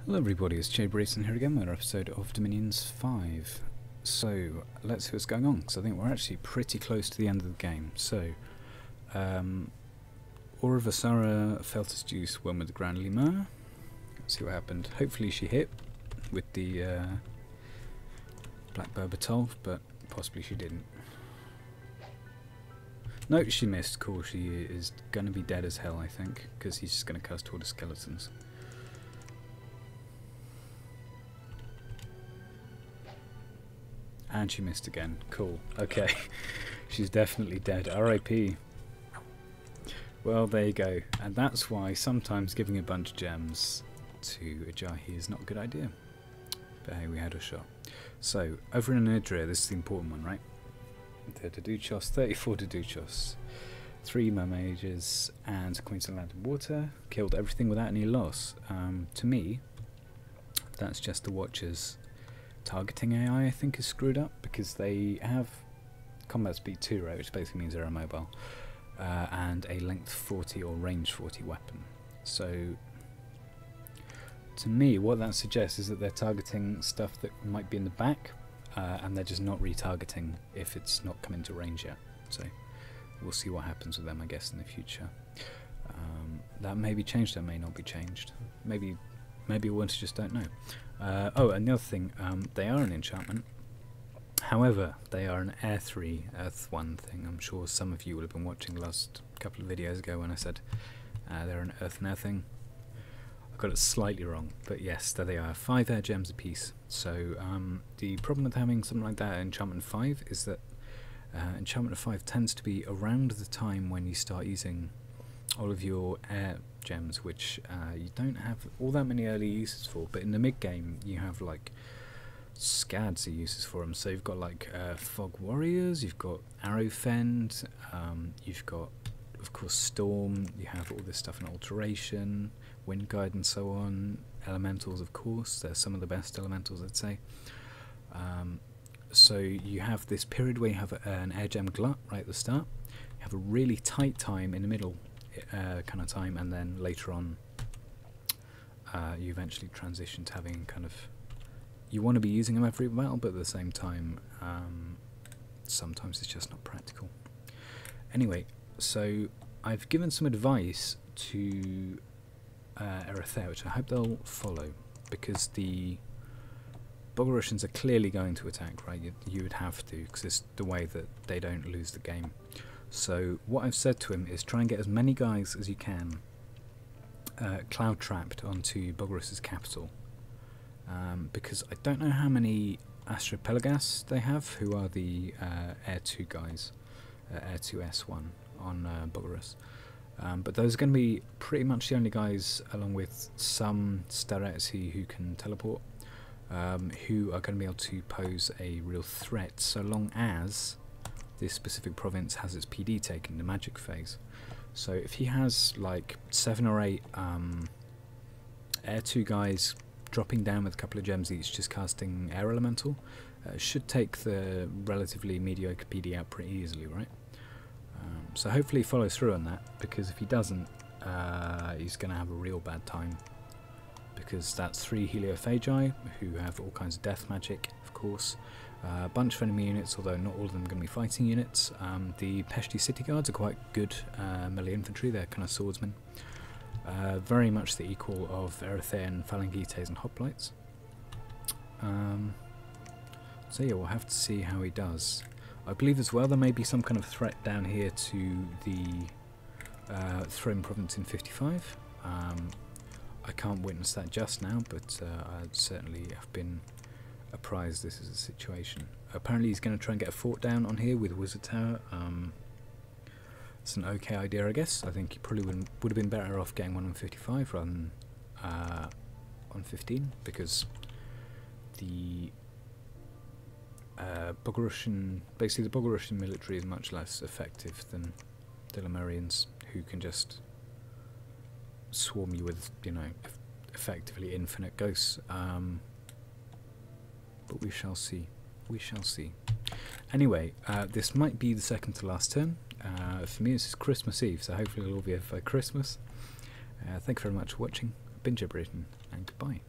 Hello everybody, it's Jahi here again with another episode of Dominions 5. So, let's see what's going on, because I think we're actually pretty close to the end of the game. So, Aura Vasara felt his juice, won with the Grand Lemur. Let's see what happened. Hopefully she hit with the Black Berbatov, but possibly she didn't. No, she missed. Cool, she is going to be dead as hell, I think, because he's just going to cast all the skeletons. And she missed again. Cool. Okay. She's definitely dead. R.I.P. Well, there you go. And that's why sometimes giving a bunch of gems to a Jahi is not a good idea. But hey, we had a shot. So, over in Anidria, this is the important one, right? The Deduchos, 34 Deduchos, 3 Mermages, and Queens of Land and Water. Killed everything without any loss. To me, that's just the Watchers. Targeting AI, I think, is screwed up because they have combat speed 2, right, which basically means they're immobile, and a length 40 or range 40 weapon. So, to me, what that suggests is that they're targeting stuff that might be in the back, and they're just not retargeting if it's not come into range yet. So, we'll see what happens with them, I guess, in the future. That may be changed, that may not be changed. Maybe we just don't know. Oh, another thing, they are an enchantment. However, they are an Air 3, Earth 1 thing. I'm sure some of you will have been watching the last couple of videos ago when I said they're an Earth and Air thing. I got it slightly wrong, but yes, there they are. 5 air gems apiece. So the problem with having something like that at Enchantment 5 is that Enchantment 5 tends to be around the time when you start using all of your air gems, which you don't have all that many early uses for, but in the mid game you have like scads of uses for them. So you've got like Fog Warriors, you've got Arrow Fend, you've got of course Storm, you have all this stuff in Alteration, Wind Guide and so on, Elementals of course, they're some of the best Elementals I'd say. So you have this period where you have an air gem glut right at the start, you have a really tight time in the middle kind of time, and then later on you eventually transition to having kind of, you want to be using them every battle, but at the same time sometimes it's just not practical. Anyway, so I've given some advice to Erether, which I hope they'll follow, because the Bogorussians are clearly going to attack, right? You would have to, because it's the way that they don't lose the game. So what I've said to him is try and get as many guys as you can cloud trapped onto Bogoruss's capital, because I don't know how many Astropelagas they have, who are the Air 2 guys, Air 2 S1 on Bogorus. But those are going to be pretty much the only guys, along with some Staretsy who can teleport, who are going to be able to pose a real threat, so long as this specific province has its PD taken, the magic phase. So if he has like 7 or 8 Air 2 guys dropping down with a couple of gems each, just casting Air Elemental, should take the relatively mediocre PD out pretty easily, right? So hopefully he follows through on that, because if he doesn't, he's going to have a real bad time, because that's 3 Heliophagi, who have all kinds of death magic, of course. A bunch of enemy units, although not all of them are going to be fighting units. The Peshti City Guards are quite good melee infantry, they're kind of swordsmen. Very much the equal of Erethian Phalangites and Hoplites. So yeah, we'll have to see how he does. I believe as well there may be some kind of threat down here to the Throne Province in 55. I can't witness that just now, but I certainly have been apprised this is a situation. Apparently he's going to try and get a fort down on here with a wizard tower. It's an okay idea, I guess. I think he probably would have been better off getting one on 55 rather than on 15, because the basically the Bogorussian military is much less effective than the Lemurians, who can just swarm you with, you know, effectively infinite ghosts. But we shall see. We shall see. Anyway, this might be the second to last turn. For me, this is Christmas Eve, so hopefully it'll all be over by Christmas. Thank you very much for watching. I've been Jahi, and goodbye.